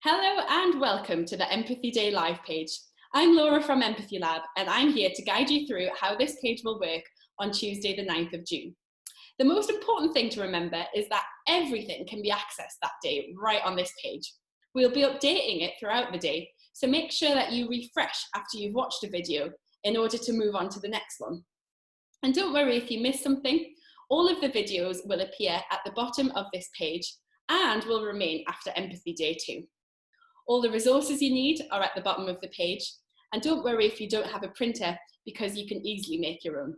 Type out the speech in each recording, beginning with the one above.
Hello and welcome to the Empathy Day live page. I'm Laura from EmpathyLab and I'm here to guide you through how this page will work on Tuesday the 9th of June. The most important thing to remember is that everything can be accessed that day right on this page. We'll be updating it throughout the day, so make sure that you refresh after you've watched a video in order to move on to the next one. And don't worry if you miss something, all of the videos will appear at the bottom of this page and will remain after Empathy Day too. All the resources you need are at the bottom of the page, and don't worry if you don't have a printer because you can easily make your own.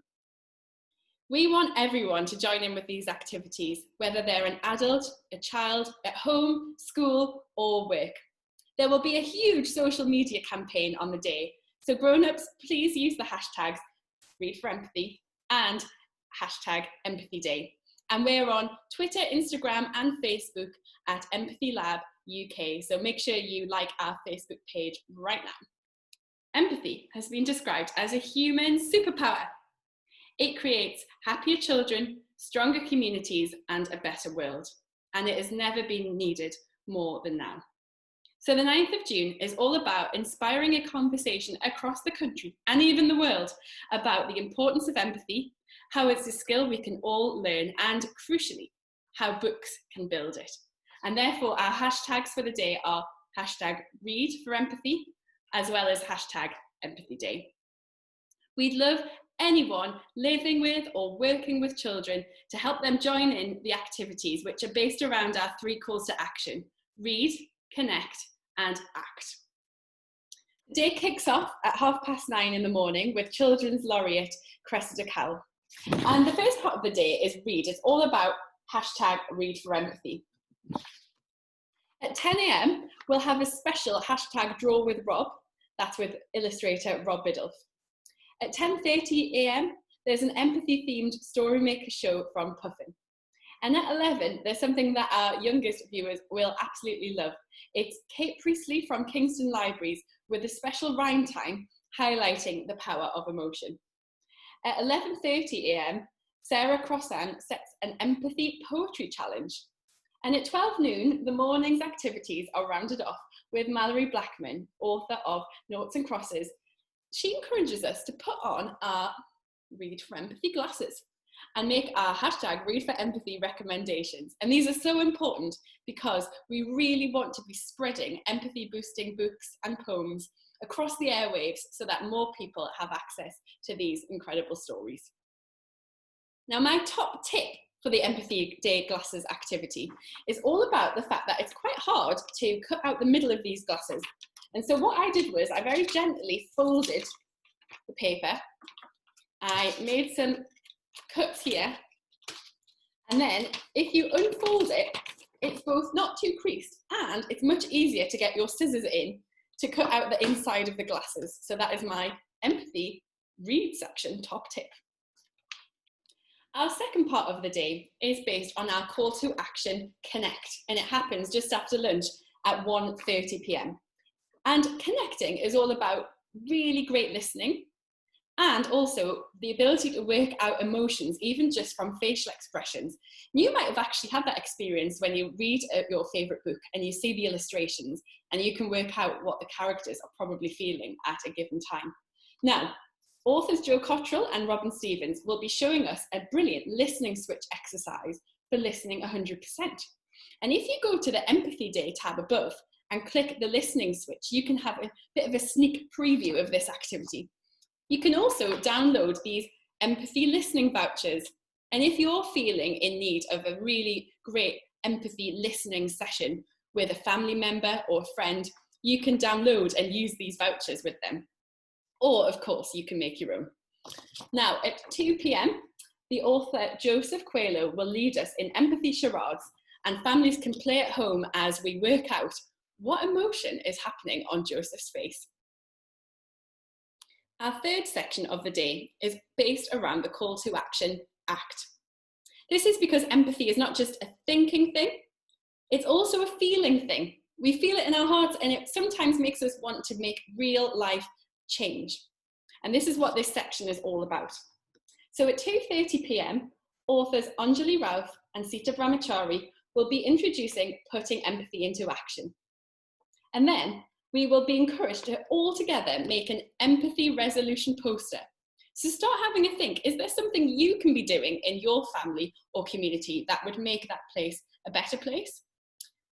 We want everyone to join in with these activities, whether they're an adult, a child, at home, school, or work. There will be a huge social media campaign on the day, so grown-ups, please use the hashtags #ReadForEmpathy and #EmpathyDay. And we're on Twitter, Instagram, and Facebook at EmpathyLab UK, so make sure you like our Facebook page right now. Empathy has been described as a human superpower. It creates happier children, stronger communities, and a better world. And it has never been needed more than now. So the 9th of June is all about inspiring a conversation across the country and even the world about the importance of empathy, how it's a skill we can all learn, and crucially, how books can build it. And therefore our hashtags for the day are #ReadForEmpathy as well as #EmpathyDay. We'd love anyone living with or working with children to help them join in the activities which are based around our 3 calls to action: read, connect, and act. The day kicks off at 9:30 in the morning with Children's Laureate Cressida Cowell. And the first part of the day is read. It's all about #ReadForEmpathy. At 10 a.m, we'll have a special #Draw with Rob. That's with illustrator Rob Biddulph. At 10:30 a.m, there's an empathy-themed story maker show from Puffin. And at 11, there's something that our youngest viewers will absolutely love. It's Kate Priestley from Kingston Libraries with a special rhyme time highlighting the power of emotion. At 11:30 a.m, Sarah Crossan sets an empathy poetry challenge. And at 12 noon, the morning's activities are rounded off with Mallory Blackman, author of Noughts and Crosses. She encourages us to put on our Read for Empathy glasses and make our #ReadForEmpathy recommendations. And these are so important because we really want to be spreading empathy-boosting books and poems across the airwaves so that more people have access to these incredible stories. Now, my top tip for the Empathy Day glasses activity is all about the fact that it's quite hard to cut out the middle of these glasses. And so what I did was I very gently folded the paper. I made some cuts here. And then if you unfold it, it's both not too creased and it's much easier to get your scissors in to cut out the inside of the glasses. So that is my empathy read section top tip. Our second part of the day is based on our call to action, connect, and it happens just after lunch at 1:30 p.m. And connecting is all about really great listening and also the ability to work out emotions, even just from facial expressions. You might have actually had that experience when you read your favourite book and you see the illustrations and you can work out what the characters are probably feeling at a given time. Now, authors Joe Cottrell and Robin Stevens will be showing us a brilliant listening switch exercise for listening 100%. And if you go to the Empathy Day tab above and click the listening switch, you can have a bit of a sneak preview of this activity. You can also download these empathy listening vouchers. And if you're feeling in need of a really great empathy listening session with a family member or a friend, you can download and use these vouchers with them. Or, of course, you can make your own. Now, at 2 p.m, the author Joseph Coelho will lead us in empathy charades, and families can play at home as we work out what emotion is happening on Joseph's face. Our third section of the day is based around the call to action, act. This is because empathy is not just a thinking thing, it's also a feeling thing. We feel it in our hearts and it sometimes makes us want to make real life change. And this is what this section is all about. So at 2:30 p.m, authors Anjali Rauf and Sita Brahmachari will be introducing putting empathy into action. And then we will be encouraged to all together make an empathy resolution poster. So start having a think, is there something you can be doing in your family or community that would make that place a better place?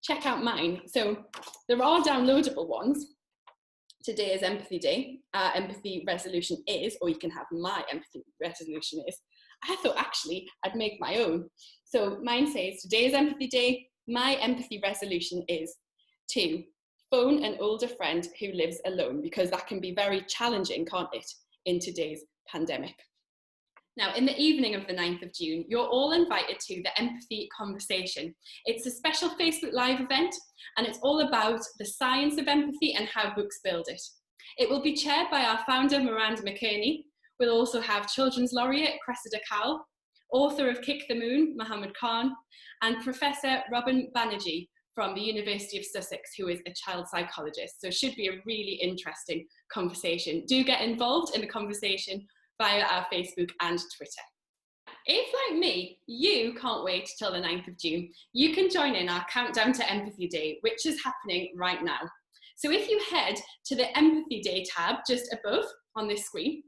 Check out mine. So there are downloadable ones. Today is Empathy Day. Our empathy resolution is, or you can have my empathy resolution is. I thought actually I'd make my own. So mine says, today is Empathy Day. My empathy resolution is to phone an older friend who lives alone, because that can be very challenging, can't it, in today's pandemic. Now, in the evening of the 9th of June, you're all invited to the Empathy Conversation. It's a special Facebook Live event, and it's all about the science of empathy and how books build it. It will be chaired by our founder, Miranda McKerney. We'll also have Children's Laureate, Cressida Cowell, author of Kick the Moon, Muhammad Khan, and Professor Robin Banerjee from the University of Sussex, who is a child psychologist. So it should be a really interesting conversation. Do get involved in the conversation via our Facebook and Twitter. If, like me, you can't wait till the 9th of June, you can join in our countdown to Empathy Day, which is happening right now. So if you head to the Empathy Day tab just above on this screen,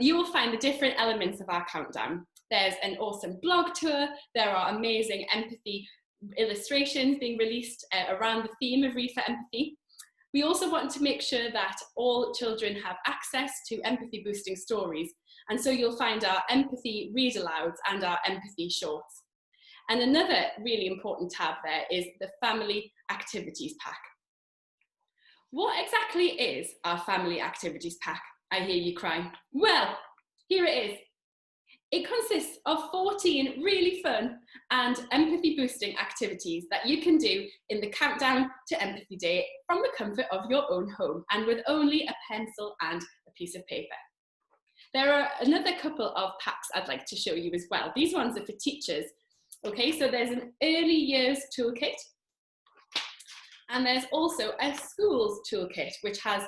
you will find the different elements of our countdown. There's an awesome blog tour, there are amazing empathy illustrations being released around the theme of Read for Empathy. We also want to make sure that all children have access to empathy boosting stories. And so you'll find our empathy read alouds and our empathy shorts. And another really important tab there is the family activities pack. What exactly is our family activities pack? I hear you cry. Well, here it is. It consists of 14 really fun and empathy boosting activities that you can do in the countdown to Empathy Day from the comfort of your own home and with only a pencil and a piece of paper. There are another couple of packs I'd like to show you as well. These ones are for teachers. Okay, so there's an early years toolkit, and there's also a schools toolkit, which has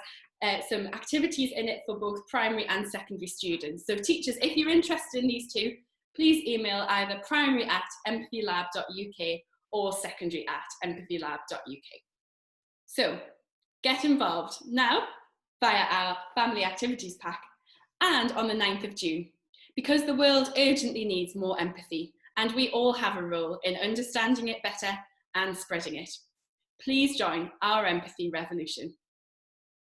some activities in it for both primary and secondary students. So teachers, if you're interested in these two, please email either primary@empathylab.uk or secondary@empathylab.uk. So get involved now via our family activities pack and on the 9th of June, because the world urgently needs more empathy, and we all have a role in understanding it better and spreading it. Please join our empathy revolution.